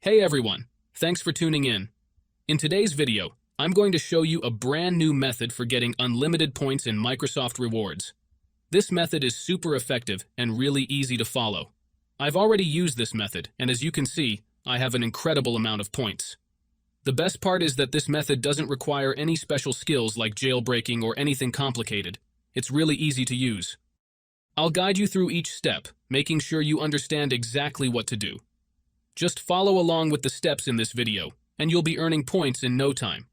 Hey everyone, thanks for tuning in. In today's video, I'm going to show you a brand new method for getting unlimited points in Microsoft Rewards. This method is super effective and really easy to follow. I've already used this method, and as you can see, I have an incredible amount of points. The best part is that this method doesn't require any special skills like jailbreaking or anything complicated. It's really easy to use. I'll guide you through each step, making sure you understand exactly what to do. Just follow along with the steps in this video, and you'll be earning points in no time.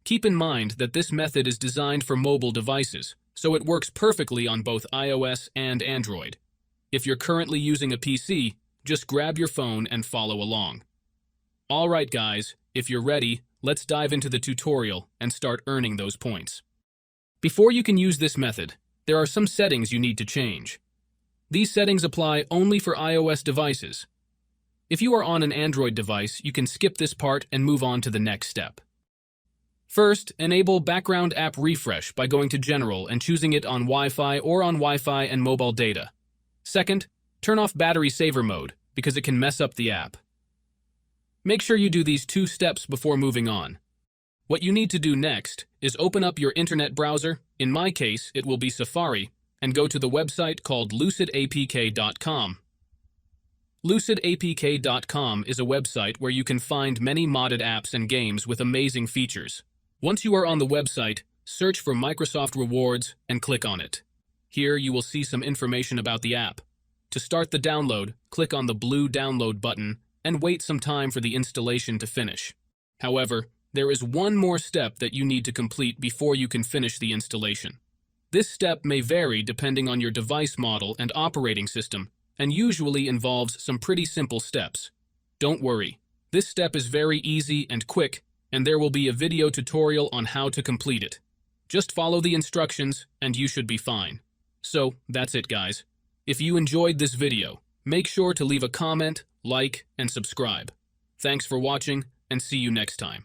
Keep in mind that this method is designed for mobile devices, so it works perfectly on both iOS and Android. If you're currently using a PC, just grab your phone and follow along. Alright guys, if you're ready, let's dive into the tutorial and start earning those points. Before you can use this method, there are some settings you need to change. These settings apply only for iOS devices. If you are on an Android device, you can skip this part and move on to the next step. First, enable Background App Refresh by going to General and choosing it on Wi-Fi or on Wi-Fi and mobile data. Second, turn off Battery Saver Mode because it can mess up the app. Make sure you do these two steps before moving on. What you need to do next is open up your internet browser, in my case it will be Safari, and go to the website called lucidapk.com. Lucidapk.com is a website where you can find many modded apps and games with amazing features. Once you are on the website, search for Microsoft Rewards and click on it. Here you will see some information about the app. To start the download, click on the blue download button and wait some time for the installation to finish. However, there is one more step that you need to complete before you can finish the installation. This step may vary depending on your device model and operating system, and usually involves some pretty simple steps. Don't worry, this step is very easy and quick, and there will be a video tutorial on how to complete it. Just follow the instructions and you should be fine. So, that's it guys. If you enjoyed this video, make sure to leave a comment, like, and subscribe. Thanks for watching, and see you next time.